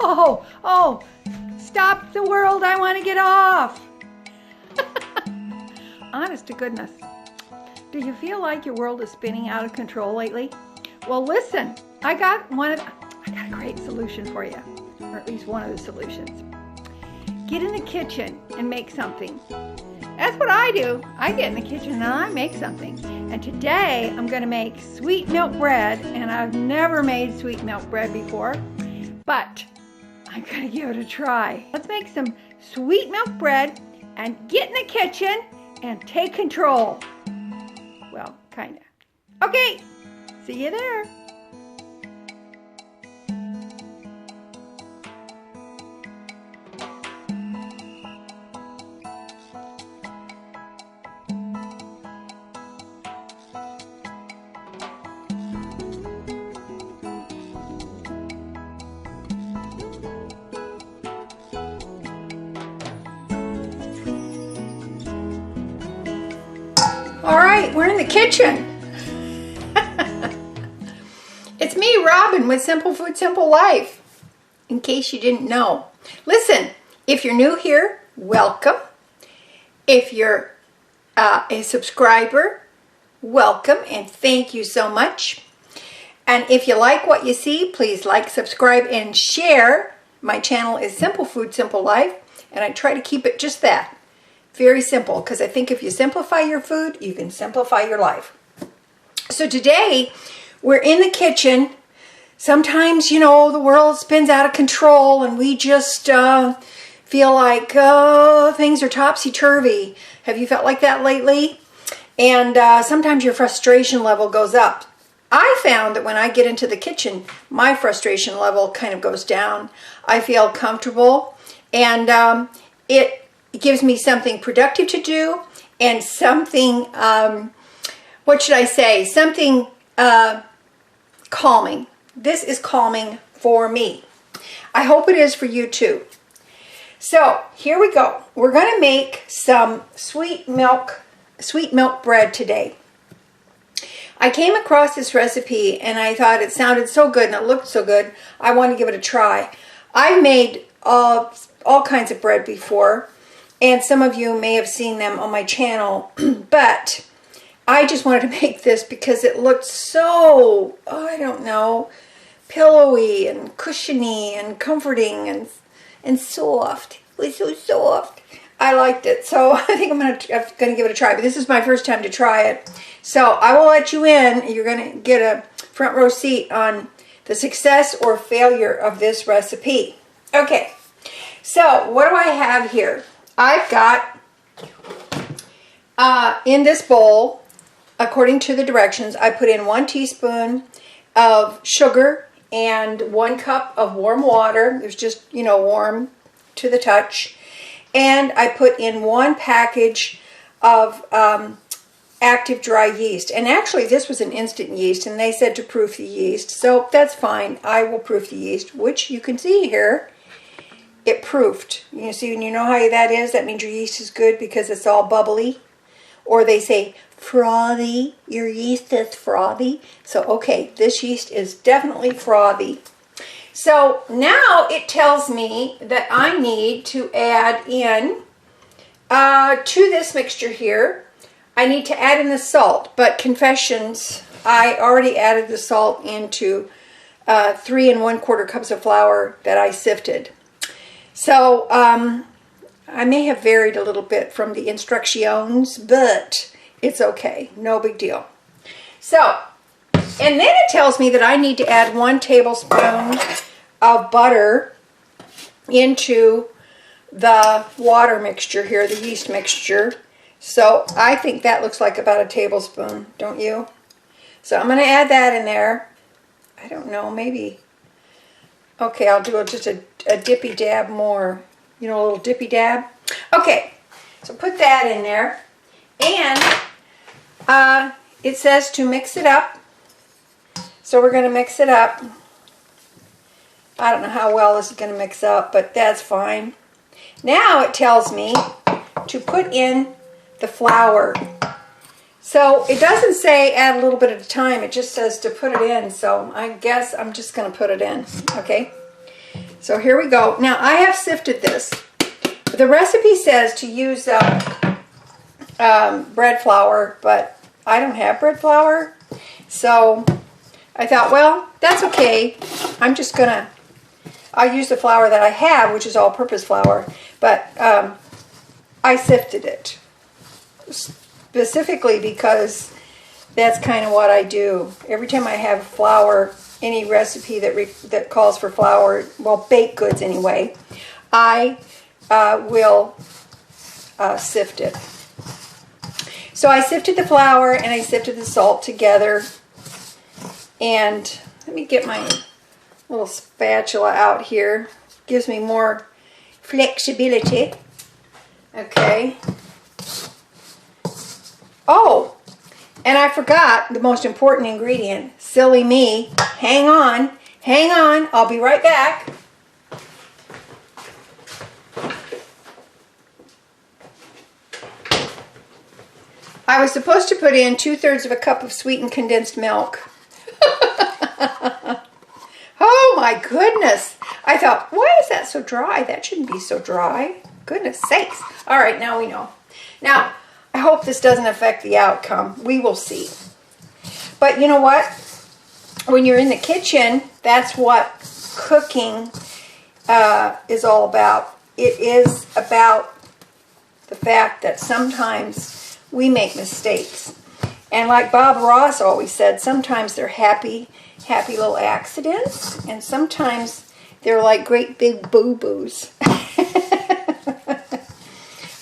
Oh, stop the world, I want to get off. Honest to goodness, do you feel like your world is spinning out of control lately? Well, listen, I got a great solution for you, or at least one of the solutions. Get in the kitchen and make something. That's what I do. I get in the kitchen and I make something. And today I'm going to make sweet milk bread, and I've never made sweet milk bread before, but I'm going to give it a try. Let's make some sweet milk bread and get in the kitchen and take control. Well, kind of. Okay, see you there. All right, we're in the kitchen. It's me, Robin, with Simple Food, Simple Life, in case you didn't know. Listen, if you're new here, welcome. If you're a subscriber, welcome, and thank you so much. And if you like what you see, please like, subscribe, and share. My channel is Simple Food, Simple Life, and I try to keep it just that. Very simple, because I think if you simplify your food, you can simplify your life. So today, we're in the kitchen. Sometimes, you know, the world spins out of control and we just feel like things are topsy-turvy. Have you felt like that lately? And sometimes your frustration level goes up. I found that when I get into the kitchen, my frustration level kind of goes down. I feel comfortable, and it gives me something productive to do, and something, what should I say, something calming. This is calming for me. I hope it is for you too. So here we go. We're going to make some sweet milk bread today. I came across this recipe and I thought it sounded so good and it looked so good, I want to give it a try. I've made all kinds of bread before, and some of you may have seen them on my channel, but I just wanted to make this because it looked so, I don't know, pillowy and cushiony and comforting and soft. It was so soft. I liked it, so I think I'm going to give it a try. But this is my first time to try it, so I will let you in. You're going to get a front row seat on the success or failure of this recipe. Okay, so what do I have here? I've got, in this bowl, according to the directions, I put in 1 teaspoon of sugar and 1 cup of warm water. It was just, you know, warm to the touch. And I put in 1 package of active dry yeast. And actually, this was an instant yeast, and they said to proof the yeast. So that's fine. I will proof the yeast, which you can see here. It proofed. You see, when you know how that is, that means your yeast is good because it's all bubbly. Or they say frothy. Your yeast is frothy. So, okay, this yeast is definitely frothy. So now it tells me that I need to add in to this mixture here. I need to add in the salt, but confessions, I already added the salt into 3 1/4 cups of flour that I sifted. So I may have varied a little bit from the instructions, but it's okay, no big deal. So, and then it tells me that I need to add 1 tablespoon of butter into the water mixture here, the yeast mixture. So I think that looks like about a tablespoon, don't you? So I'm going to add that in there. I don't know, maybe. Okay, I'll do just a dippy dab more. You know, a little dippy dab. Okay, so put that in there. And it says to mix it up. So we're going to mix it up. I don't know how well this is going to mix up, but that's fine. Now it tells me to put in the flour. So it doesn't say add a little bit at a time. It just says to put it in. So I guess I'm just going to put it in. Okay. So here we go. Now I have sifted this. The recipe says to use bread flour, but I don't have bread flour. So I thought, well, that's okay. I'll use the flour that I have, which is all-purpose flour, but I sifted it specifically because that's kind of what I do. Every time I have flour, any recipe that calls for flour, well, baked goods anyway, I will sift it. So I sifted the flour and I sifted the salt together. And let me get my little spatula out here. Gives me more flexibility. Okay. Oh, and I forgot the most important ingredient. Silly me. Hang on. Hang on. I'll be right back. I was supposed to put in 2/3 of a cup of sweetened condensed milk. Oh my goodness. I thought, why is that so dry? That shouldn't be so dry. Goodness sakes. All right, now we know. Now, I hope this doesn't affect the outcome. We will see. But you know what? When you're in the kitchen, that's what cooking is all about. It is about the fact that sometimes we make mistakes. And like Bob Ross always said, sometimes they're happy little accidents, and sometimes they're like great big boo-boos.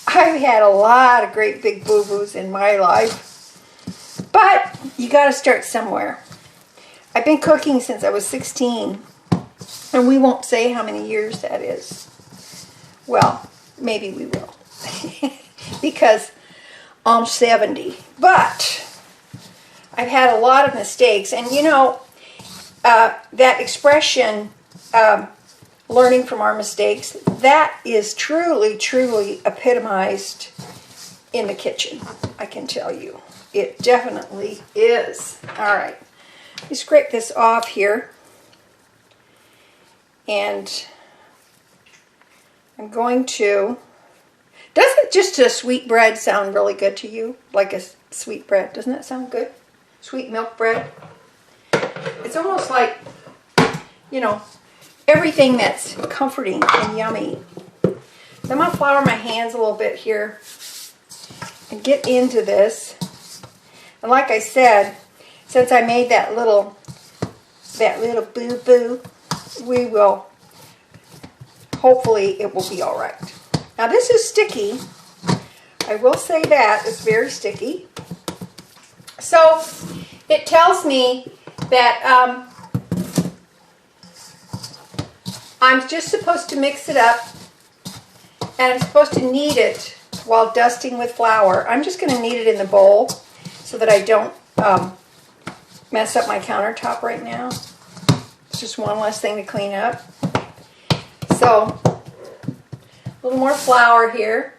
I've had a lot of great big boo-boos in my life, but you got to start somewhere. I've been cooking since I was 16, and we won't say how many years that is. Well, maybe we will, because I'm 70, but I've had a lot of mistakes, and you know, that expression, learning from our mistakes, that is truly, truly epitomized in the kitchen, I can tell you. It definitely is. All right, let me scrape this off here, and I'm going to, doesn't just a sweet bread sound really good to you? Like a sweet bread, doesn't that sound good? Sweet milk bread. It's almost like, you know, everything that's comforting and yummy. So I'm going to flour my hands a little bit here and get into this. And like I said, since I made that little boo-boo, we will, hopefully it will be all right. Now this is sticky. I will say that, it's very sticky. So it tells me that I'm just supposed to mix it up, and I'm supposed to knead it while dusting with flour. I'm just going to knead it in the bowl so that I don't mess up my countertop right now. It's just one less thing to clean up. So a little more flour here,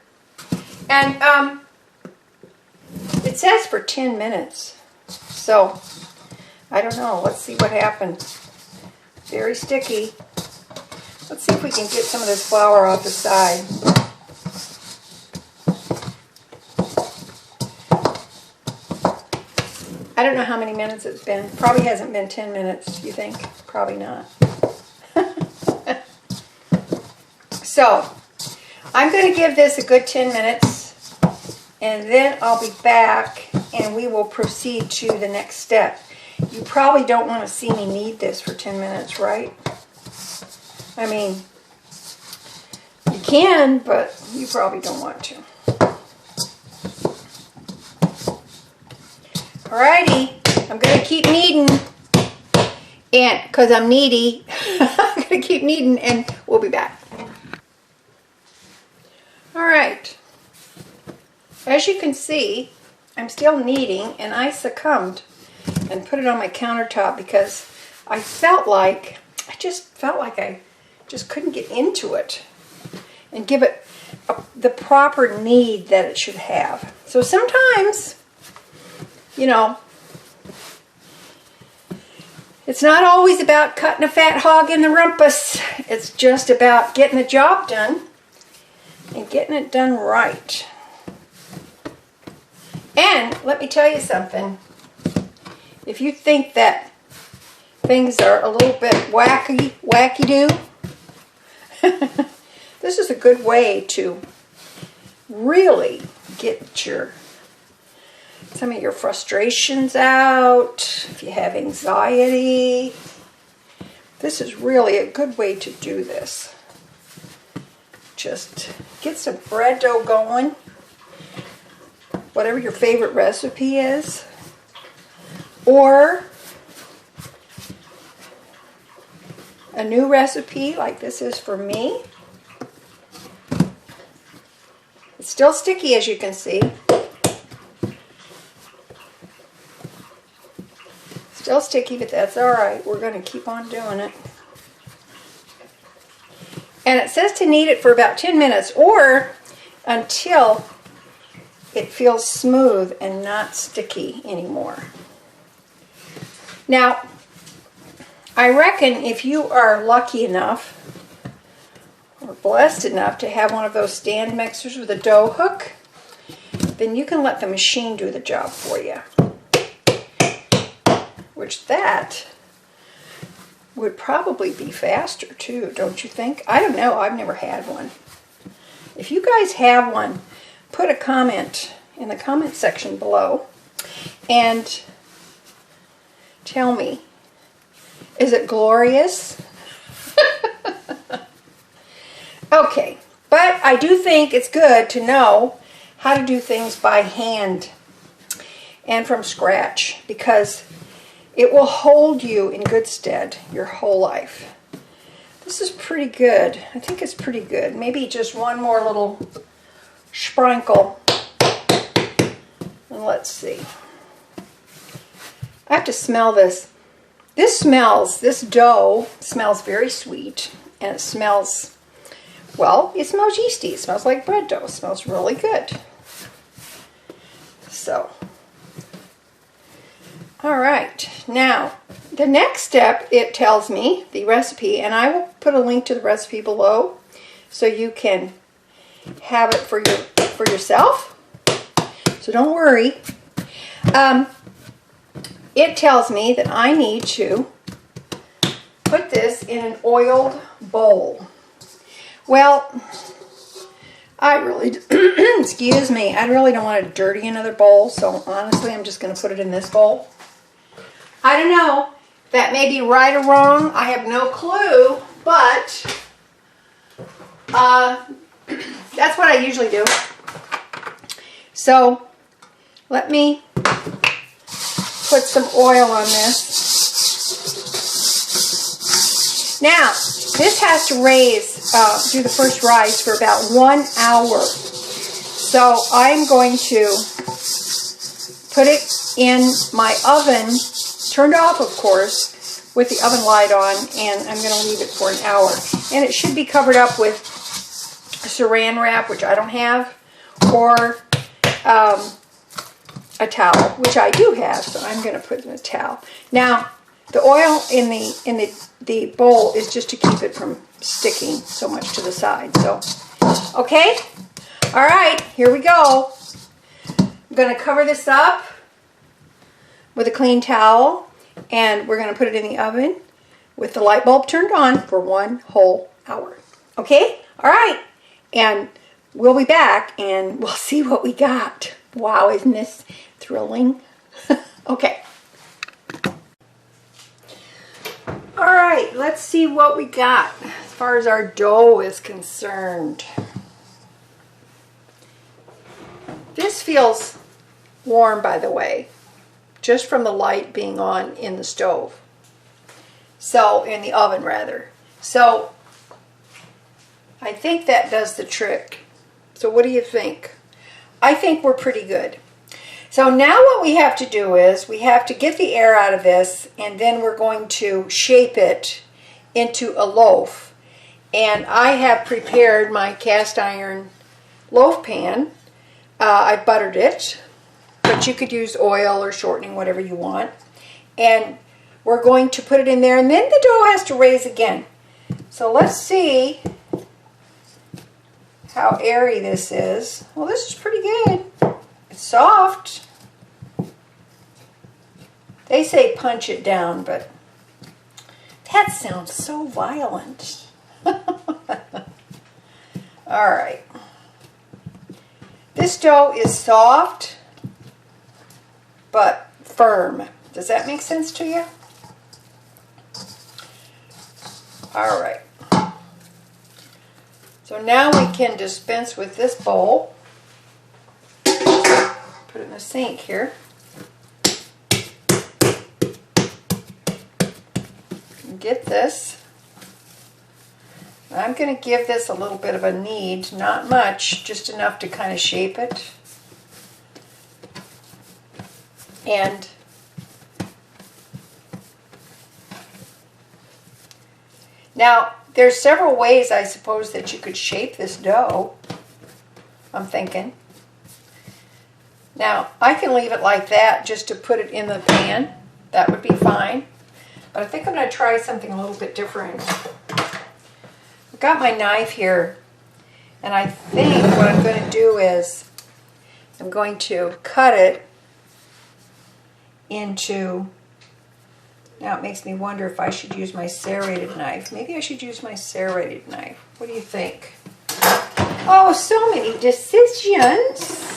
and it says for 10 minutes. So I don't know. Let's see what happens. Very sticky. Let's see if we can get some of this flour off the side. I don't know how many minutes it's been. Probably hasn't been 10 minutes, you think? Probably not. So, I'm going to give this a good 10 minutes, and then I'll be back and we will proceed to the next step. You probably don't want to see me knead this for 10 minutes, right? I mean, you can, but you probably don't want to. Alrighty, I'm going to keep kneading, and because I'm needy, I'm going to keep kneading, and we'll be back. Alright, as you can see, I'm still kneading, and I succumbed and put it on my countertop because I just felt like I just couldn't get into it and give it the proper knead that it should have. So sometimes, you know, It's not always about cutting a fat hog in the rumpus. It's just about getting the job done and getting it done right. And let me tell you something. If you think that things are a little bit wacky-do, this is a good way to really get some of your frustrations out. If you have anxiety, this is really a good way to do this. Just get some bread dough going, whatever your favorite recipe is, or a new recipe like this is for me. It's still sticky, as you can see. Still sticky, but that's all right. We're going to keep on doing it. And it says to knead it for about 10 minutes or until it feels smooth and not sticky anymore. Now, I reckon if you are lucky enough or blessed enough to have one of those stand mixers with a dough hook, then you can let the machine do the job for you. Which that would probably be faster too, don't you think? I don't know, I've never had one. If you guys have one, put a comment in the comment section below and tell me, is it glorious? Okay, but I do think it's good to know how to do things by hand and from scratch, because it will hold you in good stead your whole life. This is pretty good. I think it's pretty good. Maybe just one more little sprinkle. And let's see. I have to smell this. This dough smells very sweet, and it smells, well, it smells yeasty. It smells like bread dough. It smells really good. So, all right. Now, the next step, it tells me the recipe, and I will put a link to the recipe below so you can have it for yourself. So don't worry. It tells me that I need to put this in an oiled bowl. Well, I really, excuse me, I really don't want to dirty another bowl, so honestly I'm just going to put it in this bowl. I don't know, that may be right or wrong, I have no clue, but that's what I usually do. So let me put some oil on this. Now, this has to do the first rise for about 1 hour. So I'm going to put it in my oven, turned off of course, with the oven light on, and I'm going to leave it for an hour. And it should be covered up with saran wrap, which I don't have, or a towel, which I do have, so I'm going to put in a towel. Now, the oil in the bowl is just to keep it from sticking so much to the side. So, okay, all right, here we go. I'm going to cover this up with a clean towel, and we're going to put it in the oven with the light bulb turned on for 1 whole hour. Okay, all right, and we'll be back and we'll see what we got. Wow, isn't this thrilling? Okay. All right, let's see what we got as far as our dough is concerned. This feels warm, by the way, just from the light being on in the stove. So, in the oven rather. So, I think that does the trick. So what do you think? I think we're pretty good. So now what we have to do is we have to get the air out of this, and then we're going to shape it into a loaf. And I have prepared my cast iron loaf pan. I've buttered it, but you could use oil or shortening, whatever you want. And we're going to put it in there, and then the dough has to raise again. So let's see how airy this is. Well, this is pretty good. It's soft. They say punch it down, but that sounds so violent. All right. This dough is soft, but firm. Does that make sense to you? All right. So now we can dispense with this bowl. Put it in the sink here. Get this. I'm going to give this a little bit of a knead, not much, just enough to kind of shape it. And now there's several ways, I suppose, that you could shape this dough, I'm thinking. Now, I can leave it like that just to put it in the pan. That would be fine. But I think I'm going to try something a little bit different. I've got my knife here, and I think what I'm going to do is I'm going to cut it into... Now it makes me wonder if I should use my serrated knife. Maybe I should use my serrated knife. What do you think? Oh, so many decisions.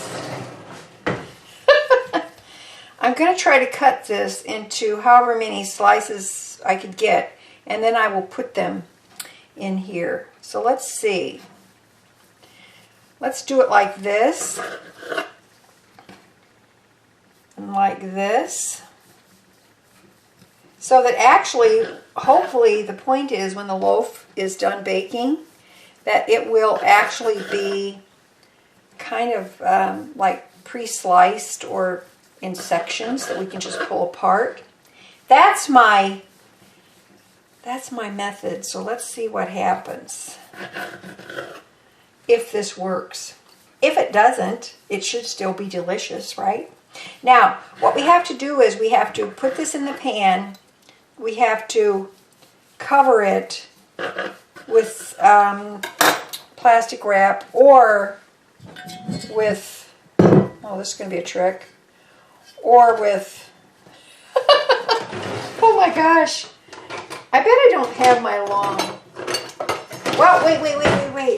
I'm going to try to cut this into however many slices I could get, and then I will put them in here. So let's see. Let's do it like this, and like this. So that actually, hopefully, the point is when the loaf is done baking, that it will actually be kind of like pre-sliced or in sections that we can just pull apart. That's my method. So let's see what happens if this works. If it doesn't, it should still be delicious, right? Now, what we have to do is we have to put this in the pan. We have to cover it with plastic wrap or with, oh, this is going to be a trick, or with, oh my gosh, I bet I don't have my long, well, wait,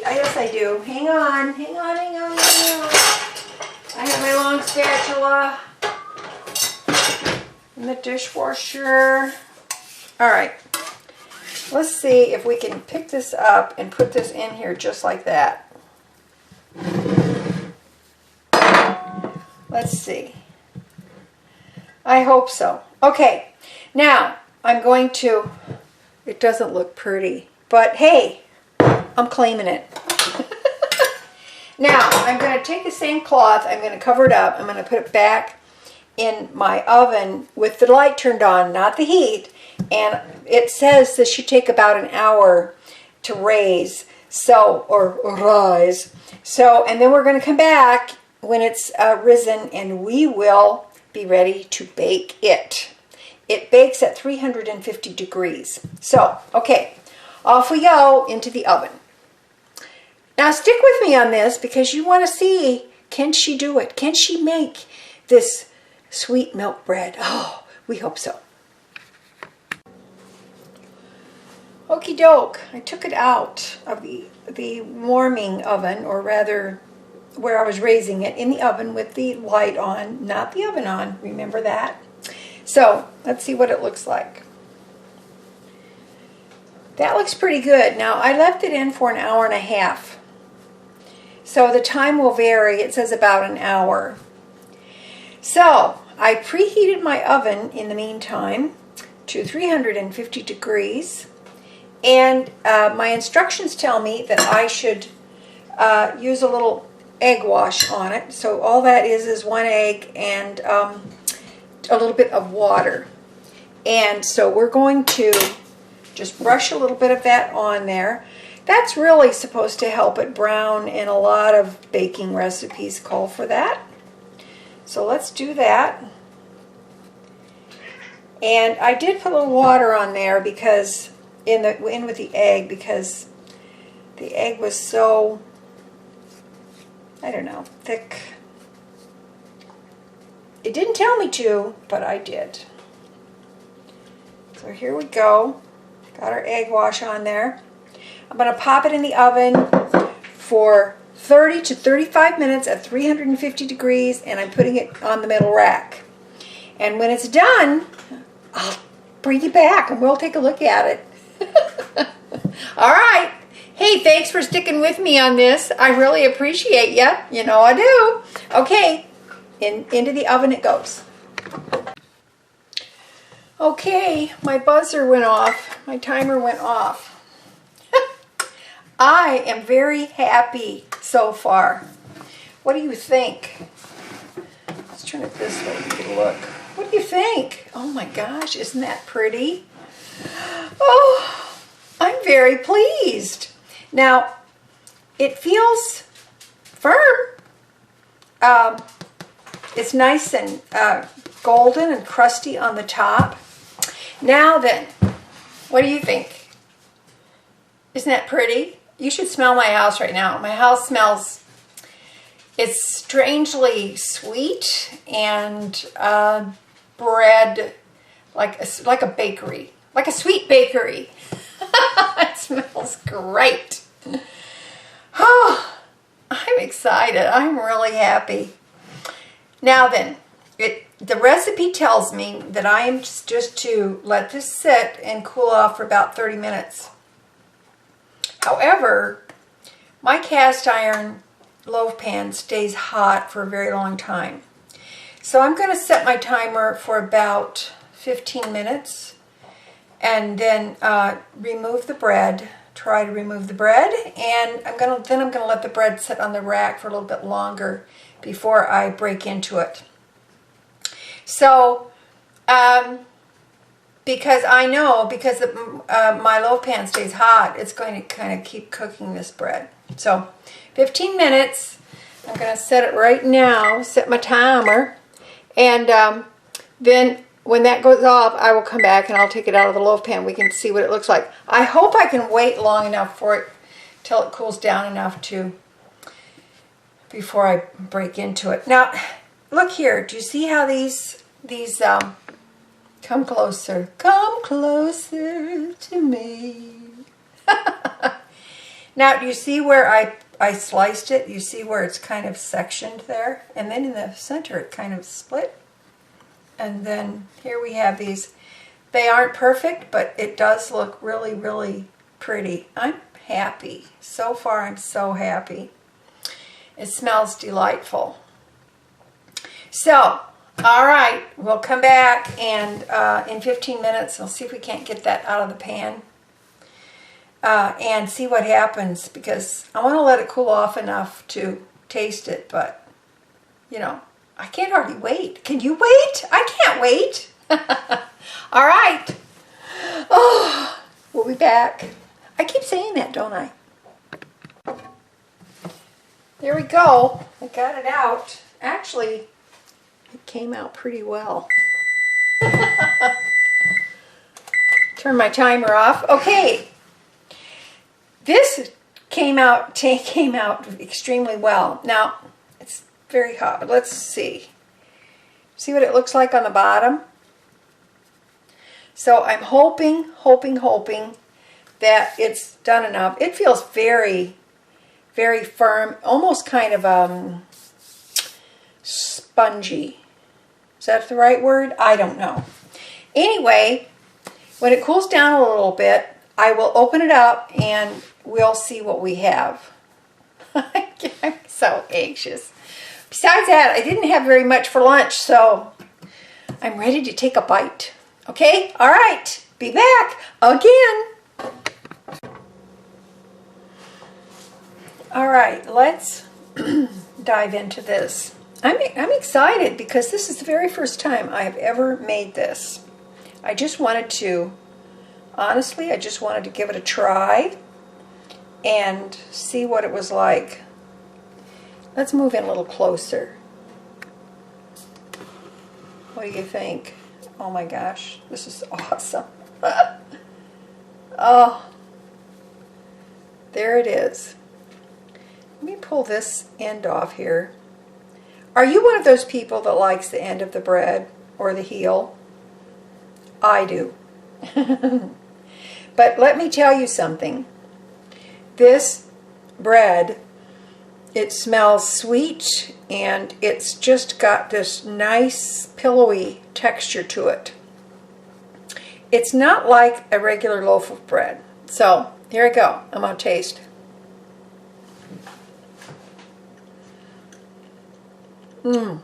yes I do, hang on, I have my long spatula in the dishwasher. All right, let's see if we can pick this up and put this in here just like that. Let's see. I hope so. Okay, now I'm going to, it doesn't look pretty, but hey, I'm claiming it. Now, I'm going to take the same cloth, I'm going to cover it up, I'm going to put it back in my oven with the light turned on, not the heat, and it says this should take about an hour to raise, so, or rise. So, and then we're going to come back when it's risen, and we will be ready to bake it. It bakes at 350 degrees. So, okay, off we go into the oven. Now stick with me on this because you want to see, can she do it? Can she make this sweet milk bread? Oh, we hope so. Okie doke, I took it out of the warming oven, or rather where I was raising it, in the oven with the light on, not the oven on, remember that? So, let's see what it looks like. That looks pretty good. Now, I left it in for an hour and a half. So, the time will vary. It says about an hour. So, I preheated my oven in the meantime to 350 degrees. And my instructions tell me that I should use a little egg wash on it. So all that is 1 egg and a little bit of water. And so we're going to just brush a little bit of that on there. That's really supposed to help it brown, and a lot of baking recipes call for that. So let's do that. And I did put a little water on there because in with the egg, because the egg was so, I don't know, thick. It didn't tell me to, but I did. So here we go. Got our egg wash on there. I'm going to pop it in the oven for 30 to 35 minutes at 350 degrees, and I'm putting it on the middle rack. And when it's done, I'll bring you back and we'll take a look at it. All right. Hey, thanks for sticking with me on this. I really appreciate you. You know I do. Okay, into the oven it goes. Okay, my buzzer went off. My timer went off. I am very happy so far. What do you think? Let's turn it this way and get a look. What do you think? Oh my gosh, isn't that pretty? Oh, I'm very pleased. Now, it feels firm. It's nice and golden and crusty on the top. Now then, what do you think? Isn't that pretty? You should smell my house right now. My house smells, it's strangely sweet and bread, like a bakery, like a sweet bakery. It smells great. Oh, I'm excited. I'm really happy. Now then, the recipe tells me that I am just to let this sit and cool off for about 30 minutes. However, my cast iron loaf pan stays hot for a very long time. So I'm going to set my timer for about 15 minutes and then remove the bread. Try to remove the bread, and I'm going to let the bread sit on the rack for a little bit longer before I break into it. So, because I know, because my loaf pan stays hot, it's going to kind of keep cooking this bread. So, 15 minutes. I'm going to set it right now, set my timer, and then when that goes off, I will come back and I'll take it out of the loaf pan. We can see what it looks like. I hope I can wait long enough for it till it cools down enough before I break into it. Now, look here. Do you see how these come closer? Come closer to me. Now, do you see where I sliced it? You see where it's kind of sectioned there? And then in the center, it kind of split. And then here we have these. They aren't perfect, but it does look really, really pretty. I'm happy. So far, I'm so happy. It smells delightful. So, all right, we'll come back and in 15 minutes, we'll see if we can't get that out of the pan and see what happens, because I want to let it cool off enough to taste it, but, you know, I can't hardly wait. Can you wait? I can't wait. All right. Oh, we'll be back. I keep saying that, don't I? There we go. I got it out. Actually, it came out pretty well. Turn my timer off. Okay. This came out extremely well. Now, it's very hot, but let's see. See what it looks like on the bottom? So I'm hoping that it's done enough. It feels very, very firm, almost kind of spongy. Is that the right word? I don't know. Anyway, when it cools down a little bit, I will open it up and we'll see what we have. I'm so anxious. Besides that, I didn't have very much for lunch, so I'm ready to take a bite. Okay? All right. Be back again. All right, let's dive into this. I'm excited because this is the very first time I have ever made this. I just wanted to, honestly, I just wanted to give it a try and see what it was like. Let's move in a little closer. What do you think? Oh my gosh, this is awesome. Oh, there it is. Let me pull this end off here. Are you one of those people that likes the end of the bread or the heel? I do. But let me tell you something. This bread, it smells sweet and it's just got this nice pillowy texture to it. It's not like a regular loaf of bread. So here I go. I'm going to taste. Mmm.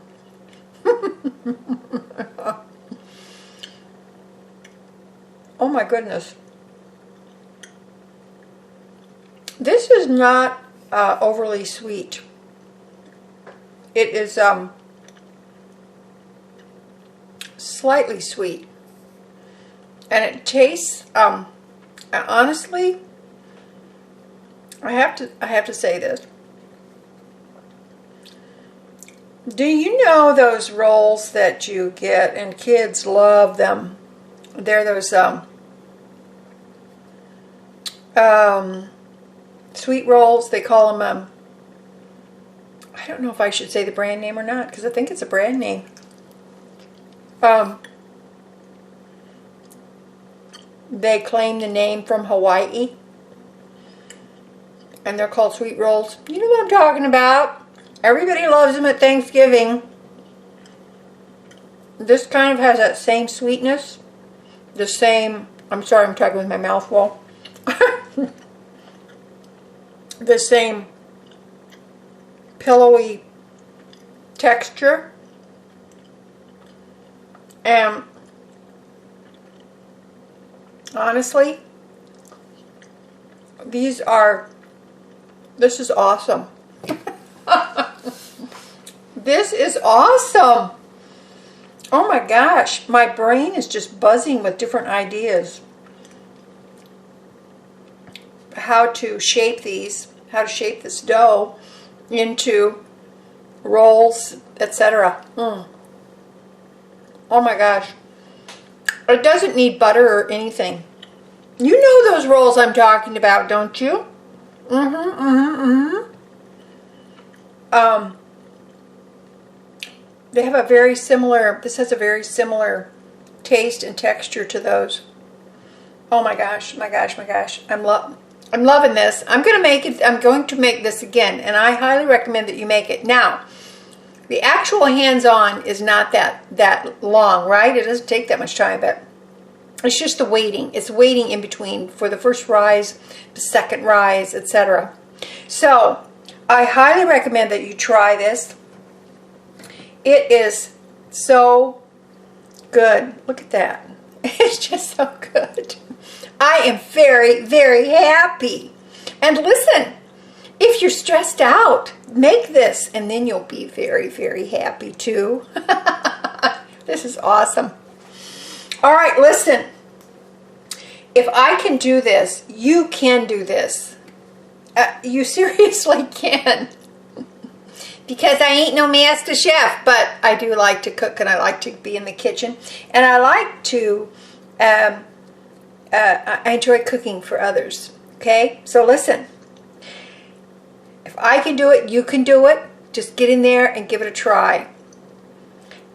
Oh my goodness. This is not overly sweet. It is slightly sweet. And it tastes, honestly, I have to say this. Do you know those rolls that you get, and kids love them? They're those sweet rolls. They call them, I don't know if I should say the brand name or not, because I think it's a brand name. They claim the name from Hawaii, and they're called sweet rolls. You know what I'm talking about. Everybody loves them at Thanksgiving. This kind of has that same sweetness, the same, I'm sorry, I'm talking with my mouth full. The same pillowy texture, and honestly, this is awesome. This is awesome. Oh my gosh, my brain is just buzzing with different ideas. How to shape these, how to shape this dough into rolls, etc. Oh my gosh. It doesn't need butter or anything. You know those rolls I'm talking about, don't you? They have a very similar, this has a very similar taste and texture to those. Oh my gosh, my gosh, my gosh. I'm loving this. I'm going to make this again, and I highly recommend that you make it. Now, the actual hands-on is not that long, right? It doesn't take that much time, but it's just the waiting. It's waiting in between for the first rise, the second rise, etc. So, I highly recommend that you try this. It is so good. Look at that. It's just so good. I am very, very happy. And listen, if you're stressed out, make this and then you'll be very, very happy too. This is awesome. All right, listen. If I can do this, you can do this. You seriously can. Because I ain't no master chef, but I do like to cook and I like to be in the kitchen. And I like to, I enjoy cooking for others. Okay? So listen. If I can do it, you can do it. Just get in there and give it a try.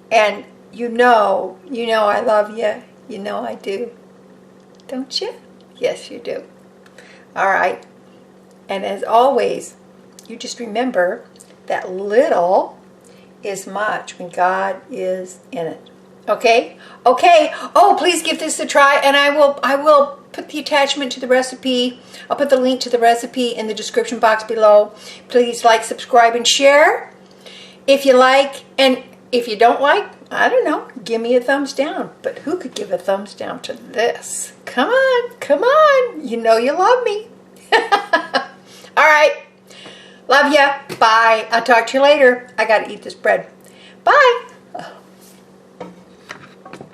And you know I love you. You know I do. Don't you? Yes, you do. All right. And as always, you just remember that little is much when God is in it. Okay? Okay. Oh, please give this a try, and I will put the attachment to the recipe. I'll put the link to the recipe in the description box below. Please like, subscribe, and share if you like, and if you don't like, I don't know, give me a thumbs down. But who could give a thumbs down to this? Come on, come on. You know you love me. All right. Love ya. Bye. I'll talk to you later. I got to eat this bread. Bye.